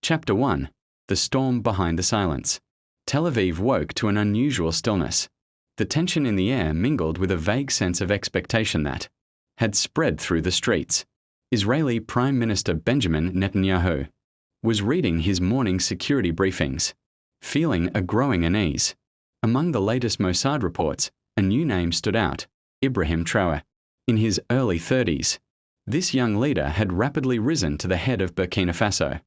Chapter 1. The Storm Behind the Silence. Tel Aviv woke to an unusual stillness. The tension in the air mingled with a vague sense of expectation that had spread through the streets. Israeli Prime Minister Benjamin Netanyahu was reading his morning security briefings, feeling a growing unease. Among the latest Mossad reports, a new name stood out: Ibrahim Traore. In his early 30s, this young leader had rapidly risen to the head of Burkina Faso,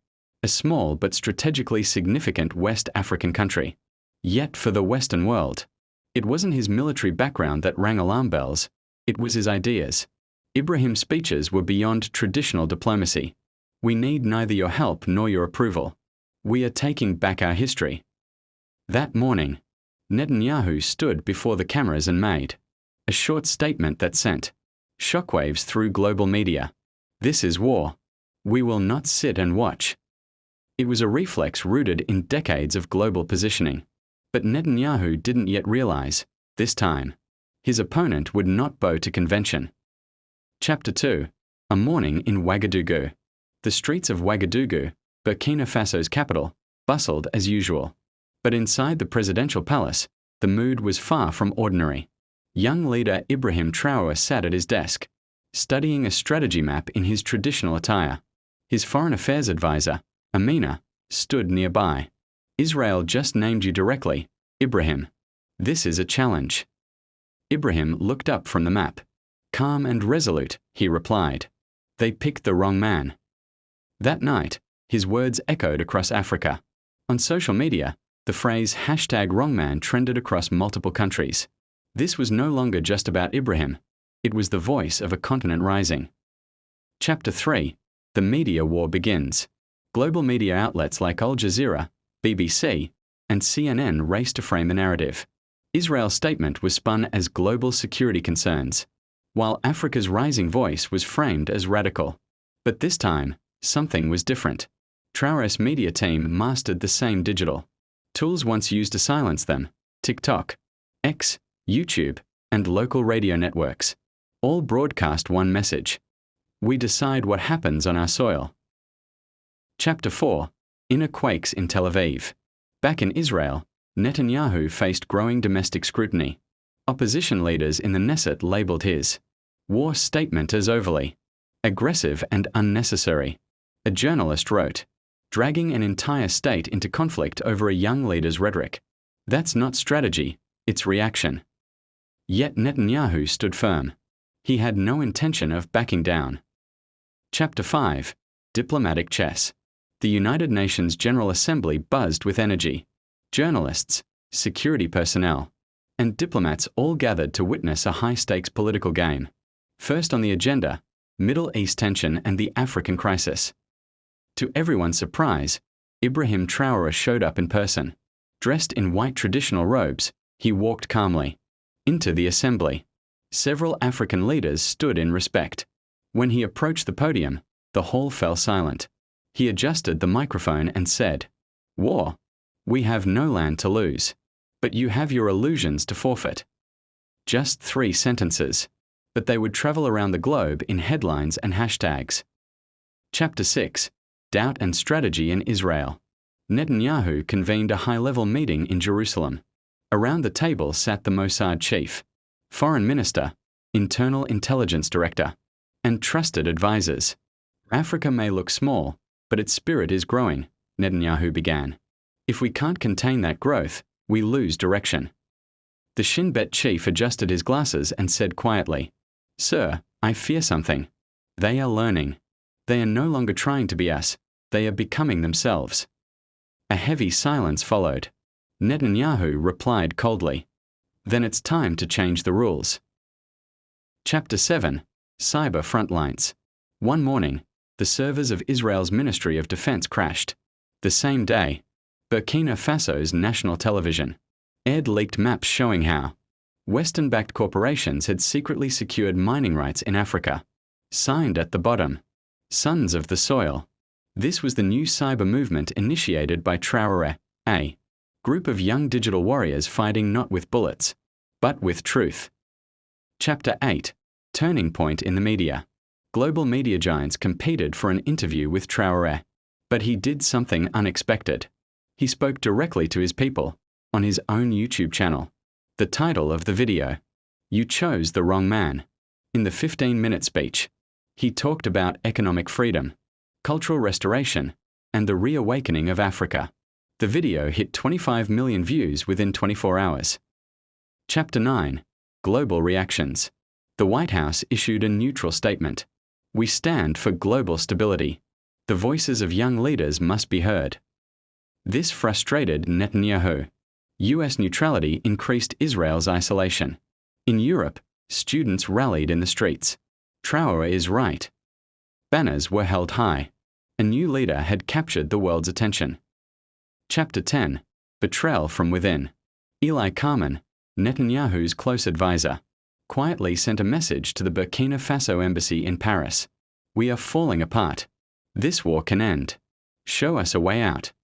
a small but strategically significant West African country. Yet for the Western world, it wasn't his military background that rang alarm bells, it was his ideas. Ibrahim's speeches were beyond traditional diplomacy. "We need neither your help nor your approval. We are taking back our history." That morning, Netanyahu stood before the cameras and made a short statement that sent shockwaves through global media. "This is war. We will not sit and watch." It was a reflex rooted in decades of global positioning. But Netanyahu didn't yet realize, this time, his opponent would not bow to convention. Chapter 2. A morning in Ouagadougou. The streets of Ouagadougou, Burkina Faso's capital, bustled as usual. But inside the presidential palace, the mood was far from ordinary. Young leader Ibrahim Traore sat at his desk, studying a strategy map in his traditional attire. His foreign affairs advisor, Amina, stood nearby. "Israel just named you directly, Ibrahim. This is a challenge." Ibrahim looked up from the map. Calm and resolute, he replied. "They picked the wrong man." That night, his words echoed across Africa. On social media, the phrase #wrongman trended across multiple countries. This was no longer just about Ibrahim. It was the voice of a continent rising. Chapter 3. The media war begins. Global media outlets like Al Jazeera, BBC, and CNN raced to frame the narrative. Israel's statement was spun as global security concerns, while Africa's rising voice was framed as radical. But this time, something was different. Traore's media team mastered the same digital tools once used to silence them: TikTok, X, YouTube, and local radio networks. All broadcast one message: we decide what happens on our soil. Chapter 4. Inner quakes in Tel Aviv. Back in Israel, Netanyahu faced growing domestic scrutiny. Opposition leaders in the Knesset labeled his war statement as overly aggressive and unnecessary. A journalist wrote, "Dragging an entire state into conflict over a young leader's rhetoric. That's not strategy, it's reaction." Yet Netanyahu stood firm. He had no intention of backing down. Chapter 5. Diplomatic chess. The United Nations General Assembly buzzed with energy. Journalists, security personnel, and diplomats all gathered to witness a high-stakes political game. First on the agenda, Middle East tension and the African crisis. To everyone's surprise, Ibrahim Traore showed up in person. Dressed in white traditional robes, he walked calmly into the assembly. Several African leaders stood in respect. When he approached the podium, the hall fell silent. He adjusted the microphone and said, "War. We have no land to lose, but you have your illusions to forfeit." Just 3 sentences, but they would travel around the globe in headlines and hashtags. Chapter 6. Doubt and strategy in Israel. Netanyahu convened a high-level meeting in Jerusalem. Around the table sat the Mossad chief, foreign minister, internal intelligence director, and trusted advisors. "Africa may look small, but its spirit is growing," Netanyahu began. "If we can't contain that growth, we lose direction." The Shin Bet chief adjusted his glasses and said quietly, "Sir, I fear something. They are learning. They are no longer trying to be us, they are becoming themselves." A heavy silence followed. Netanyahu replied coldly, "Then it's time to change the rules." Chapter 7. Cyber Frontlines. One morning, the servers of Israel's Ministry of Defense crashed. The same day, Burkina Faso's national television aired leaked maps showing how Western-backed corporations had secretly secured mining rights in Africa. Signed at the bottom, "Sons of the Soil." This was the new cyber movement initiated by Traore, a group of young digital warriors fighting not with bullets, but with truth. Chapter 8. Turning point in the media. Global media giants competed for an interview with Traore. But he did something unexpected. He spoke directly to his people on his own YouTube channel. The title of the video, "You Chose the Wrong Man." In the 15-minute speech, he talked about economic freedom, cultural restoration, and the reawakening of Africa. The video hit 25 million views within 24 hours. Chapter 9. Global Reactions. The White House issued a neutral statement. "We stand for global stability. The voices of young leaders must be heard." This frustrated Netanyahu. US neutrality increased Israel's isolation. In Europe, students rallied in the streets. Traore is right. Banners were held high. A new leader had captured the world's attention. Chapter 10. Betrayal from Within. Eli Carmen, Netanyahu's close advisor, quietly sent a message to the Burkina Faso embassy in Paris. "We are falling apart. This war can end. Show us a way out."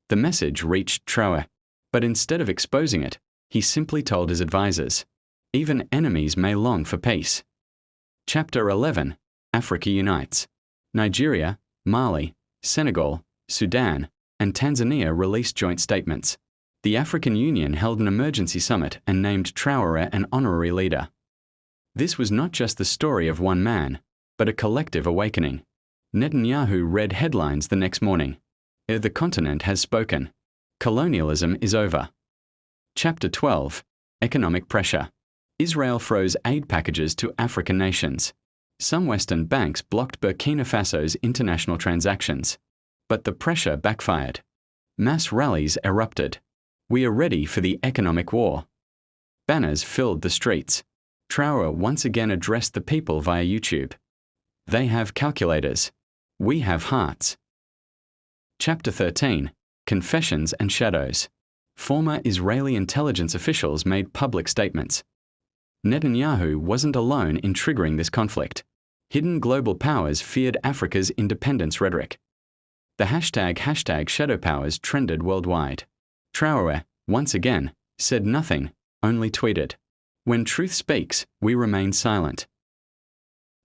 The message reached Traore, but instead of exposing it, he simply told his advisors, "Even enemies may long for peace." Chapter 11. Africa Unites. Nigeria, Mali, Senegal, Sudan, and Tanzania released joint statements. The African Union held an emergency summit and named Traore an honorary leader. This was not just the story of one man, but a collective awakening. Netanyahu read headlines the next morning. "The continent has spoken. Colonialism is over." Chapter 12. Economic Pressure. Israel froze aid packages to African nations. Some Western banks blocked Burkina Faso's international transactions. But the pressure backfired. Mass rallies erupted. "We are ready for the economic war." Banners filled the streets. Traore once again addressed the people via YouTube. "They have calculators. We have hearts." Chapter 13. Confessions and Shadows. Former Israeli intelligence officials made public statements. Netanyahu wasn't alone in triggering this conflict. Hidden global powers feared Africa's independence rhetoric. The hashtag shadow powers trended worldwide. Traore, once again, said nothing, only tweeted, "When truth speaks, we remain silent."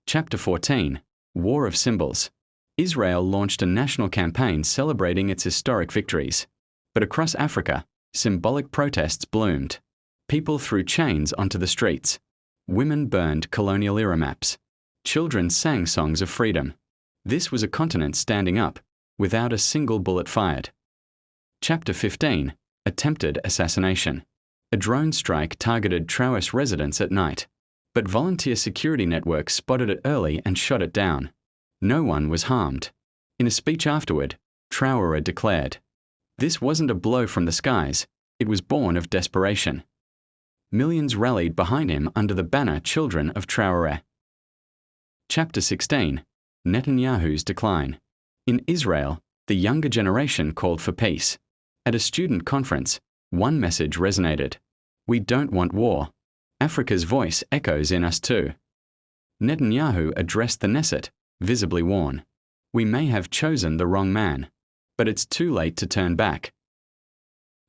Chapter 14. War of Symbols. Israel launched a national campaign celebrating its historic victories. But across Africa, symbolic protests bloomed. People threw chains onto the streets. Women burned colonial-era maps. Children sang songs of freedom. This was a continent standing up, without a single bullet fired. Chapter 15. Attempted Assassination. A drone strike targeted Traore's residence at night. But volunteer security networks spotted it early and shot it down. No one was harmed. In a speech afterward, Traore declared, "This wasn't a blow from the skies, it was born of desperation." Millions rallied behind him under the banner "Children of Traore." Chapter 16. Netanyahu's Decline. In Israel, the younger generation called for peace. At a student conference, one message resonated: "We don't want war. Africa's voice echoes in us too." Netanyahu addressed the Knesset, visibly worn. "We may have chosen the wrong man, but it's too late to turn back."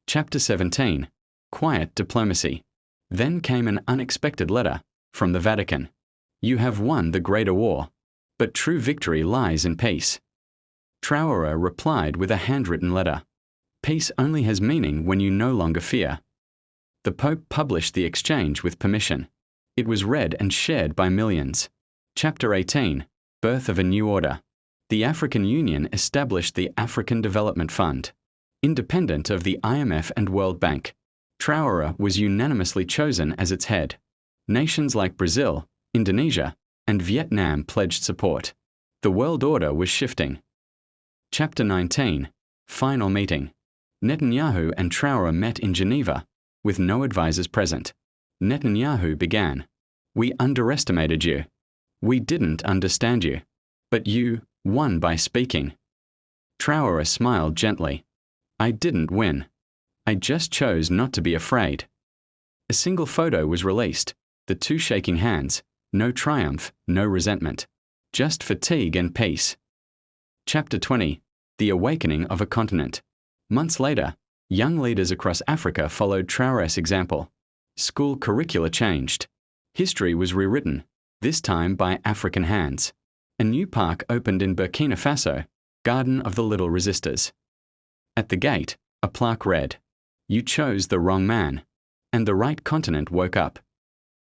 Chapter 17. Quiet Diplomacy. Then came an unexpected letter from the Vatican. "You have won the greater war, but true victory lies in peace." Traore replied with a handwritten letter. "Peace only has meaning when you no longer fear." The Pope published the exchange with permission. It was read and shared by millions. Chapter 18. Birth of a New Order. The African Union established the African Development Fund. Independent of the IMF and World Bank, Traore was unanimously chosen as its head. Nations like Brazil, Indonesia, and Vietnam pledged support. The world order was shifting. Chapter 19. Final Meeting. Netanyahu and Traore met in Geneva, with no advisors present. Netanyahu began, "We underestimated you. We didn't understand you. But you won by speaking." Traore smiled gently. "I didn't win. I just chose not to be afraid." A single photo was released, the two shaking hands, no triumph, no resentment, just fatigue and peace. Chapter 20. The Awakening of a Continent. Months later, young leaders across Africa followed Traore's example. School curricula changed. History was rewritten, this time by African hands. A new park opened in Burkina Faso, Garden of the Little Resistors. At the gate, a plaque read, "You chose the wrong man," and the right continent woke up.